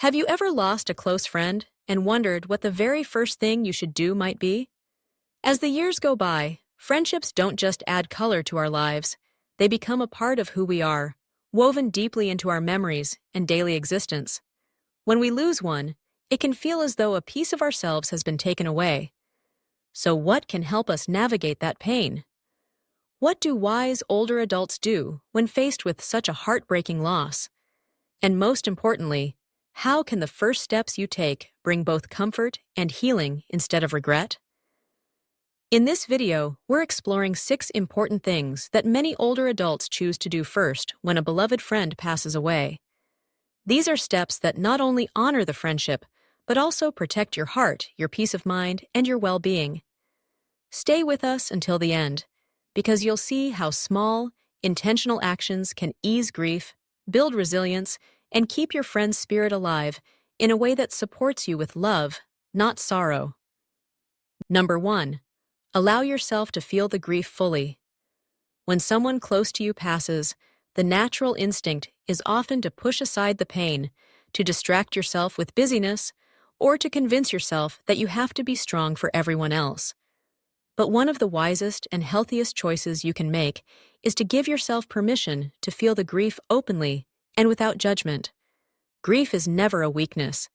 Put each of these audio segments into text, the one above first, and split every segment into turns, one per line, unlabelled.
Have you ever lost a close friend and wondered what the very first thing you should do might be? As the years go by, friendships don't just add color to our lives, they become a part of who we are, woven deeply into our memories and daily existence. When we lose one, it can feel as though a piece of ourselves has been taken away. So what can help us navigate that pain? What do wise older adults do when faced with such a heartbreaking loss? And most importantly, how can the first steps you take bring both comfort and healing instead of regret? In this video, we're exploring 6 important things that many older adults choose to do first when a beloved friend passes away. These are steps that not only honor the friendship, but also protect your heart, your peace of mind, and your well-being. Stay with us until the end, because you'll see how small, intentional actions can ease grief, build resilience, and keep your friend's spirit alive in a way that supports you with love, not sorrow. Number 1. Allow yourself to feel the grief fully. When someone close to you passes, the natural instinct is often to push aside the pain, to distract yourself with busyness, or to convince yourself that you have to be strong for everyone else. But one of the wisest and healthiest choices you can make is to give yourself permission to feel the grief openly and without judgment. Grief is never a weakness.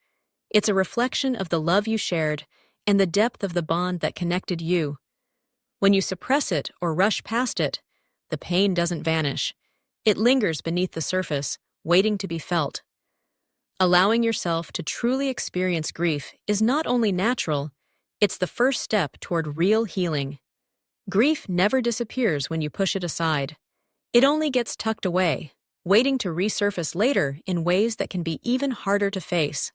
It's a reflection of the love you shared and the depth of the bond that connected you. When you suppress it or rush past it, the pain doesn't vanish. It lingers beneath the surface, waiting to be felt. Allowing yourself to truly experience grief is not only natural, it's the first step toward real healing. Grief never disappears when you push it aside. It only gets tucked away, waiting to resurface later in ways that can be even harder to face.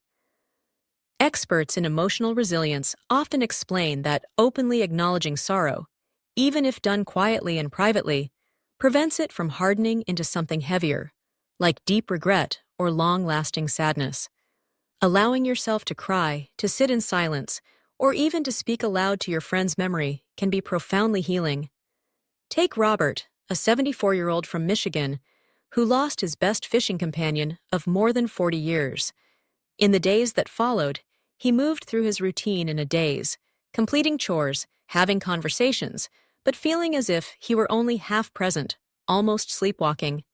Experts in emotional resilience often explain that openly acknowledging sorrow, even if done quietly and privately, prevents it from hardening into something heavier, like deep regret or long-lasting sadness. Allowing yourself to cry, to sit in silence, or even to speak aloud to your friend's memory can be profoundly healing. Take Robert, a 74-year-old from Michigan, who lost his best fishing companion of more than 40 years. In the days that followed, he moved through his routine in a daze, completing chores, having conversations, but feeling as if he were only half present, almost sleepwalking.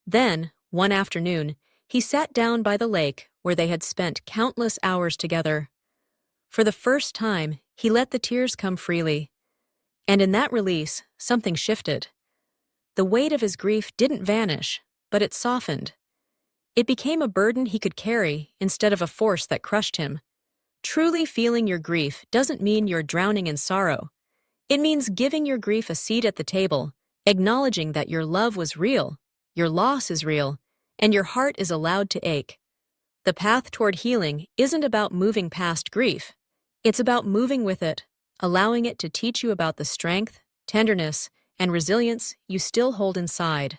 Then, one afternoon, he sat down by the lake where they had spent countless hours together. For the first time, he let the tears come freely. And in that release, something shifted. The weight of his grief didn't vanish, but it softened. It became a burden he could carry instead of a force that crushed him. Truly feeling your grief doesn't mean you're drowning in sorrow. It means giving your grief a seat at the table, acknowledging that your love was real, your loss is real, and your heart is allowed to ache. The path toward healing isn't about moving past grief. It's about moving with it, allowing it to teach you about the strength, tenderness, and resilience you still hold inside.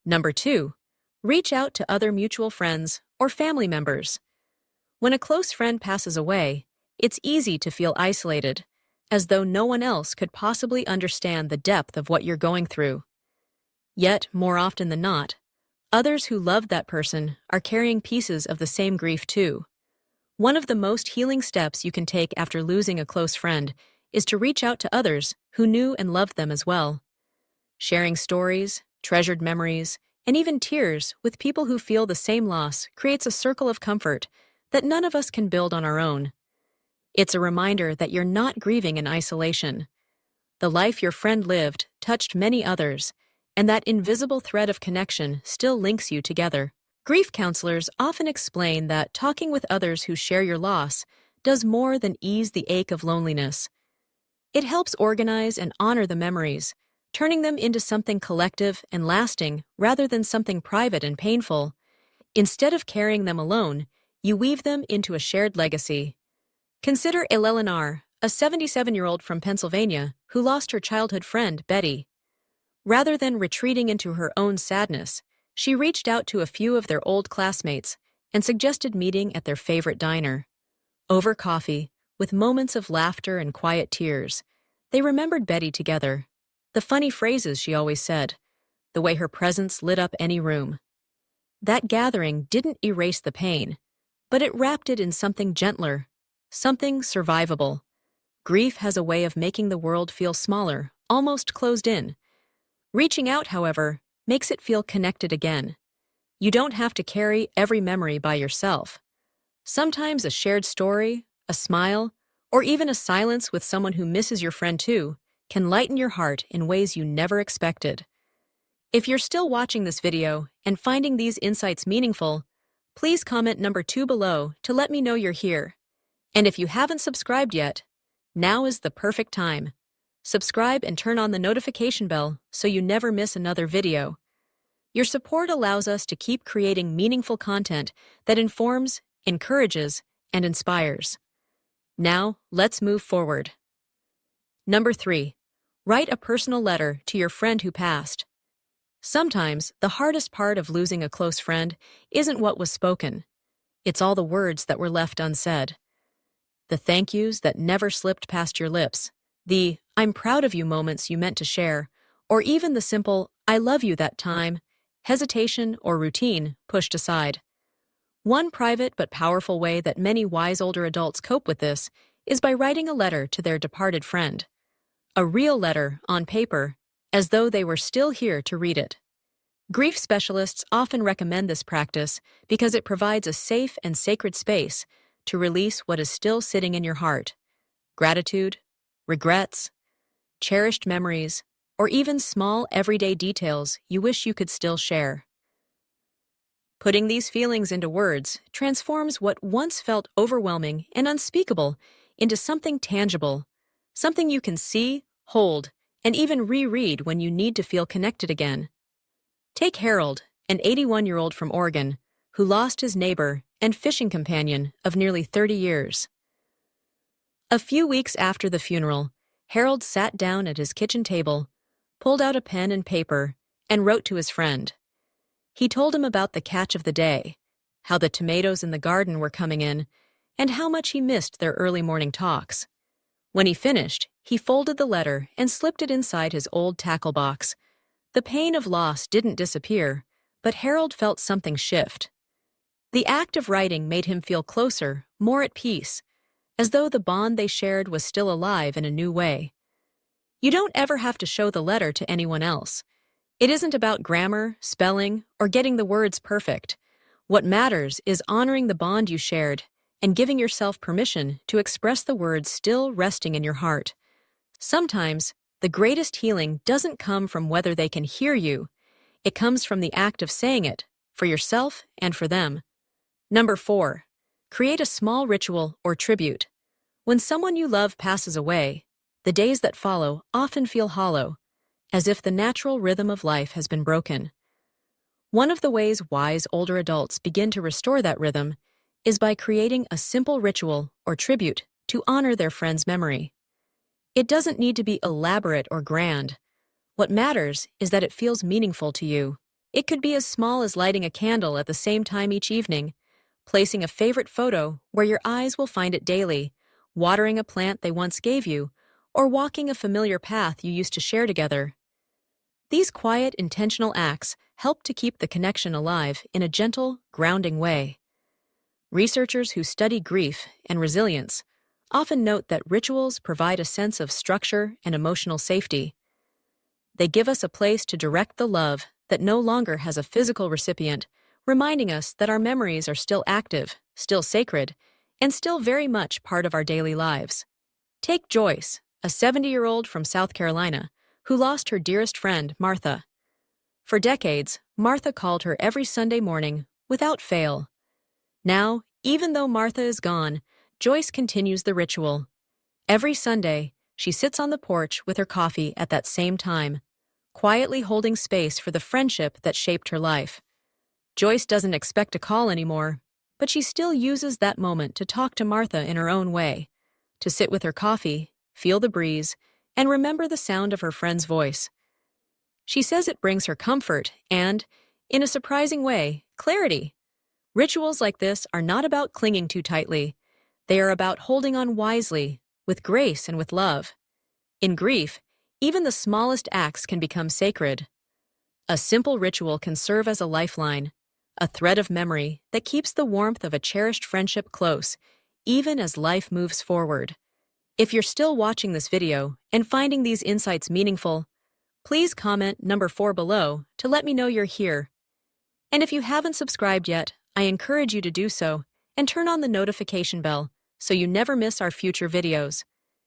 Number 2. Reach out to other mutual friends or family members. When a close friend passes away, it's easy to feel isolated, as though no one else could possibly understand the depth of what you're going through. Yet, more often than not, others who loved that person are carrying pieces of the same grief too. One of the most healing steps you can take after losing a close friend is to reach out to others who knew and loved them as well. Sharing stories, treasured memories, and even tears with people who feel the same loss creates a circle of comfort that none of us can build on our own. It's a reminder that you're not grieving in isolation. The life your friend lived touched many others, and that invisible thread of connection still links you together. Grief counselors often explain that talking with others who share your loss does more than ease the ache of loneliness. It helps organize and honor the memories, turning them into something collective and lasting rather than something private and painful. Instead of carrying them alone, you weave them into a shared legacy. Consider Eleanor, a 77-year-old from Pennsylvania who lost her childhood friend, Betty. Rather than retreating into her own sadness, she reached out to a few of their old classmates and suggested meeting at their favorite diner. Over coffee, with moments of laughter and quiet tears, they remembered Betty together. The funny phrases she always said, the way her presence lit up any room. That gathering didn't erase the pain, but it wrapped it in something gentler, something survivable. Grief has a way of making the world feel smaller, almost closed in. Reaching out, however, makes it feel connected again. You don't have to carry every memory by yourself. Sometimes a shared story, a smile, or even a silence with someone who misses your friend too can lighten your heart in ways you never expected. If you're still watching this video and finding these insights meaningful, please comment number 2 below to let me know you're here. And if you haven't subscribed yet, now is the perfect time. Subscribe and turn on the notification bell so you never miss another video. Your support allows us to keep creating meaningful content that informs, encourages, and inspires. Now, let's move forward. Number 3. Write a personal letter to your friend who passed. Sometimes, the hardest part of losing a close friend isn't what was spoken. It's all the words that were left unsaid. The thank yous that never slipped past your lips, the "I'm proud of you" moments you meant to share, or even the simple "I love you" that time, hesitation, or routine pushed aside. One private but powerful way that many wise older adults cope with this is by writing a letter to their departed friend. A real letter, on paper, as though they were still here to read it. Grief specialists often recommend this practice because it provides a safe and sacred space to release what is still sitting in your heart: gratitude, regrets, cherished memories, or even small everyday details you wish you could still share. Putting these feelings into words transforms what once felt overwhelming and unspeakable into something tangible, something you can see, hold, and even reread when you need to feel connected again. Take Harold, an 81-year-old from Oregon, who lost his neighbor and fishing companion of nearly 30 years. A few weeks after the funeral, Harold sat down at his kitchen table, pulled out a pen and paper, and wrote to his friend. He told him about the catch of the day, how the tomatoes in the garden were coming in, and how much he missed their early morning talks. When he finished, he folded the letter and slipped it inside his old tackle box. The pain of loss didn't disappear, but Harold felt something shift. The act of writing made him feel closer, more at peace, as though the bond they shared was still alive in a new way. You don't ever have to show the letter to anyone else. It isn't about grammar, spelling, or getting the words perfect. What matters is honoring the bond you shared and giving yourself permission to express the words still resting in your heart. Sometimes, the greatest healing doesn't come from whether they can hear you. It comes from the act of saying it, for yourself and for them. Number 4. Create a small ritual or tribute. When someone you love passes away, the days that follow often feel hollow, as if the natural rhythm of life has been broken. One of the ways wise older adults begin to restore that rhythm is by creating a simple ritual or tribute to honor their friend's memory. It doesn't need to be elaborate or grand. What matters is that it feels meaningful to you. It could be as small as lighting a candle at the same time each evening, placing a favorite photo where your eyes will find it daily, watering a plant they once gave you, or walking a familiar path you used to share together. These quiet, intentional acts help to keep the connection alive in a gentle, grounding way. Researchers who study grief and resilience often note that rituals provide a sense of structure and emotional safety. They give us a place to direct the love that no longer has a physical recipient, reminding us that our memories are still active, still sacred, and still very much part of our daily lives. Take Joyce, a 70-year-old from South Carolina, who lost her dearest friend, Martha. For decades, Martha called her every Sunday morning, without fail. Now, even though Martha is gone, Joyce continues the ritual. Every Sunday, she sits on the porch with her coffee at that same time, quietly holding space for the friendship that shaped her life. Joyce doesn't expect a call anymore, but she still uses that moment to talk to Martha in her own way, to sit with her coffee, feel the breeze, and remember the sound of her friend's voice. She says it brings her comfort and, in a surprising way, clarity. Rituals like this are not about clinging too tightly. They are about holding on wisely, with grace and with love. In grief, even the smallest acts can become sacred. A simple ritual can serve as a lifeline, a thread of memory that keeps the warmth of a cherished friendship close, even as life moves forward. If you're still watching this video and finding these insights meaningful, please comment number 4 below to let me know you're here. And if you haven't subscribed yet, I encourage you to do so and turn on the notification bell so you never miss our future videos.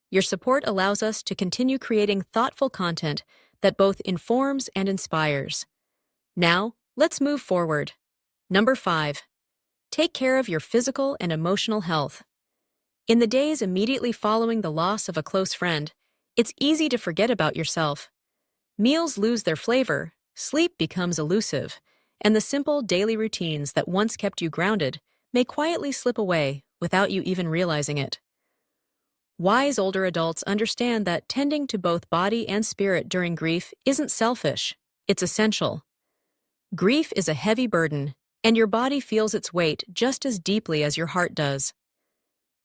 Your support allows us to continue creating thoughtful content that both informs and inspires. Now, let's move forward. Number 5. Take care of your physical and emotional health. In the days immediately following the loss of a close friend, it's easy to forget about yourself. Meals lose their flavor, sleep becomes elusive, and the simple daily routines that once kept you grounded may quietly slip away without you even realizing it. Wise older adults understand that tending to both body and spirit during grief isn't selfish, it's essential. Grief is a heavy burden, and your body feels its weight just as deeply as your heart does.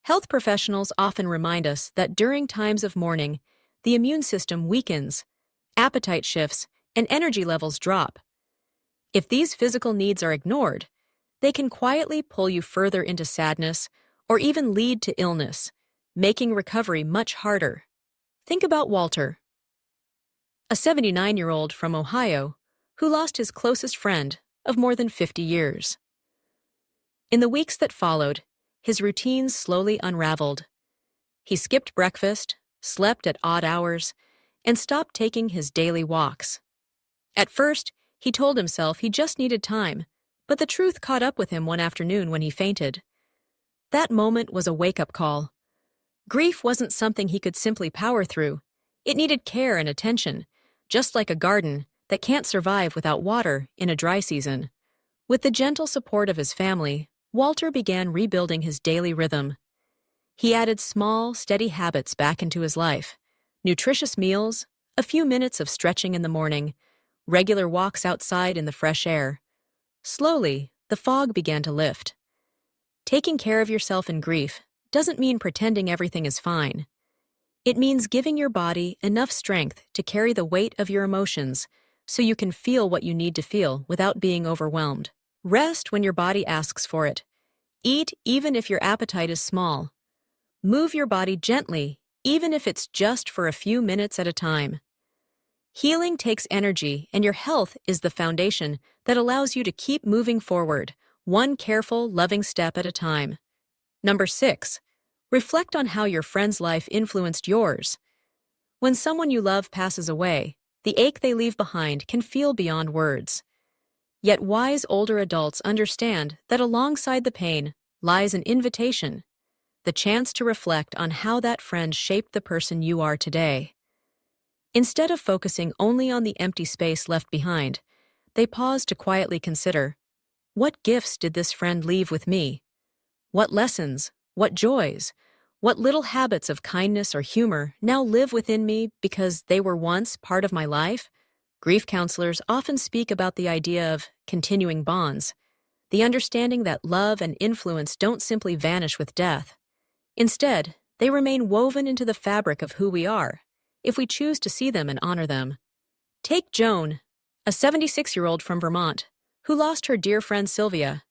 Health professionals often remind us that during times of mourning, the immune system weakens, appetite shifts, and energy levels drop. If these physical needs are ignored, they can quietly pull you further into sadness or even lead to illness, making recovery much harder. Think about Walter, a 79-year-old from Ohio who lost his closest friend of more than 50 years. In the weeks that followed, his routines slowly unraveled. He skipped breakfast, slept at odd hours, and stopped taking his daily walks. At first, he told himself he just needed time, but the truth caught up with him one afternoon when he fainted. That moment was a wake-up call. Grief wasn't something he could simply power through. It needed care and attention, just like a garden that can't survive without water in a dry season. With the gentle support of his family, Walter began rebuilding his daily rhythm. He added small, steady habits back into his life: nutritious meals, a few minutes of stretching in the morning, regular walks outside in the fresh air. Slowly, the fog began to lift. Taking care of yourself in grief doesn't mean pretending everything is fine. It means giving your body enough strength to carry the weight of your emotions so you can feel what you need to feel without being overwhelmed. Rest when your body asks for it. Eat even if your appetite is small. Move your body gently, even if it's just for a few minutes at a time. Healing takes energy, and your health is the foundation that allows you to keep moving forward, one careful, loving step at a time. Number 6. Reflect on how your friend's life influenced yours. When someone you love passes away, the ache they leave behind can feel beyond words. Yet wise older adults understand that alongside the pain lies an invitation, the chance to reflect on how that friend shaped the person you are today. Instead of focusing only on the empty space left behind, they pause to quietly consider, what gifts did this friend leave with me? What lessons, what joys, what little habits of kindness or humor now live within me because they were once part of my life? Grief counselors often speak about the idea of continuing bonds, the understanding that love and influence don't simply vanish with death. Instead, they remain woven into the fabric of who we are, if we choose to see them and honor them. Take Joan, a 76-year-old from Vermont, who lost her dear friend Sylvia.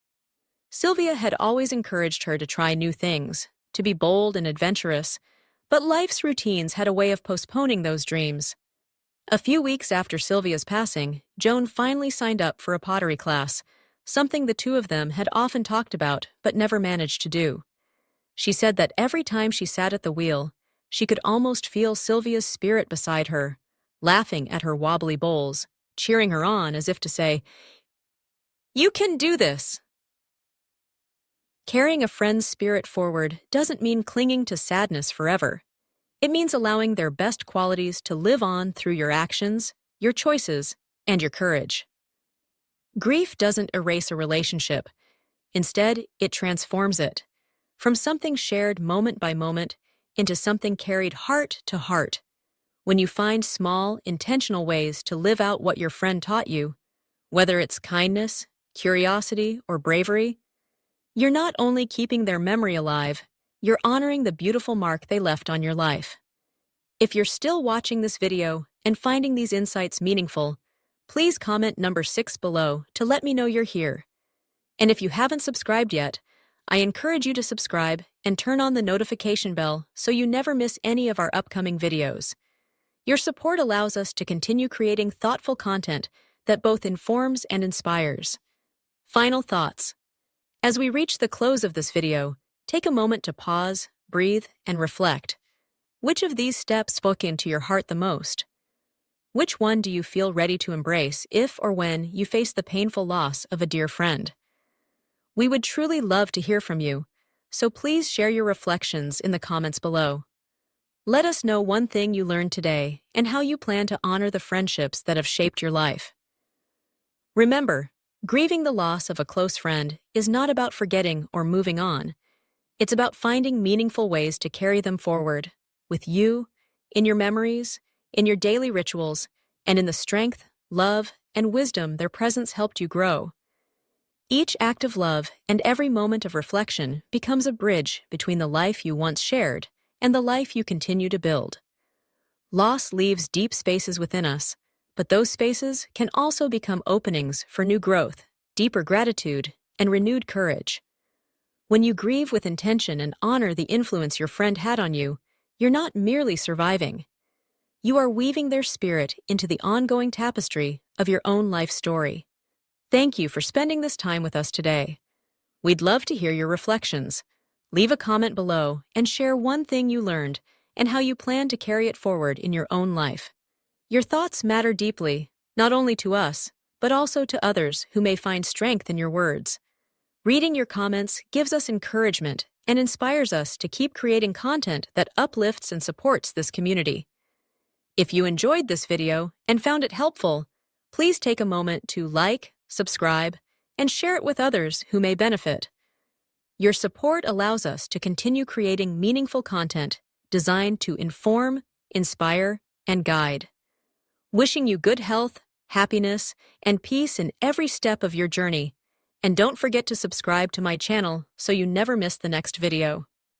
Sylvia had always encouraged her to try new things, to be bold and adventurous, but life's routines had a way of postponing those dreams. A few weeks after Sylvia's passing, Joan finally signed up for a pottery class, something the two of them had often talked about but never managed to do. She said that every time she sat at the wheel, she could almost feel Sylvia's spirit beside her, laughing at her wobbly bowls, cheering her on as if to say, "You can do this!" Carrying a friend's spirit forward doesn't mean clinging to sadness forever. It means allowing their best qualities to live on through your actions, your choices, and your courage. Grief doesn't erase a relationship. Instead, it transforms it, from something shared moment by moment into something carried heart to heart. When you find small, intentional ways to live out what your friend taught you, whether it's kindness, curiosity, or bravery, you're not only keeping their memory alive, you're honoring the beautiful mark they left on your life. If you're still watching this video and finding these insights meaningful, please comment number 6 below to let me know you're here. And if you haven't subscribed yet, I encourage you to subscribe and turn on the notification bell so you never miss any of our upcoming videos. Your support allows us to continue creating thoughtful content that both informs and inspires. Final thoughts. As we reach the close of this video, take a moment to pause, breathe, and reflect. Which of these steps spoke into your heart the most? Which one do you feel ready to embrace if or when you face the painful loss of a dear friend? We would truly love to hear from you, so please share your reflections in the comments below. Let us know one thing you learned today and how you plan to honor the friendships that have shaped your life. Remember, grieving the loss of a close friend is not about forgetting or moving on. It's about finding meaningful ways to carry them forward, with you, in your memories, in your daily rituals, and in the strength, love, and wisdom their presence helped you grow. Each act of love and every moment of reflection becomes a bridge between the life you once shared and the life you continue to build. Loss leaves deep spaces within us, but those spaces can also become openings for new growth, deeper gratitude, and renewed courage. When you grieve with intention and honor the influence your friend had on you, you're not merely surviving. You are weaving their spirit into the ongoing tapestry of your own life story. Thank you for spending this time with us today. We'd love to hear your reflections. Leave a comment below and share one thing you learned and how you plan to carry it forward in your own life. Your thoughts matter deeply, not only to us, but also to others who may find strength in your words. Reading your comments gives us encouragement and inspires us to keep creating content that uplifts and supports this community. If you enjoyed this video and found it helpful, please take a moment to like, subscribe, and share it with others who may benefit. Your support allows us to continue creating meaningful content designed to inform, inspire, and guide. Wishing you good health, happiness, and peace in every step of your journey. And don't forget to subscribe to my channel so you never miss the next video.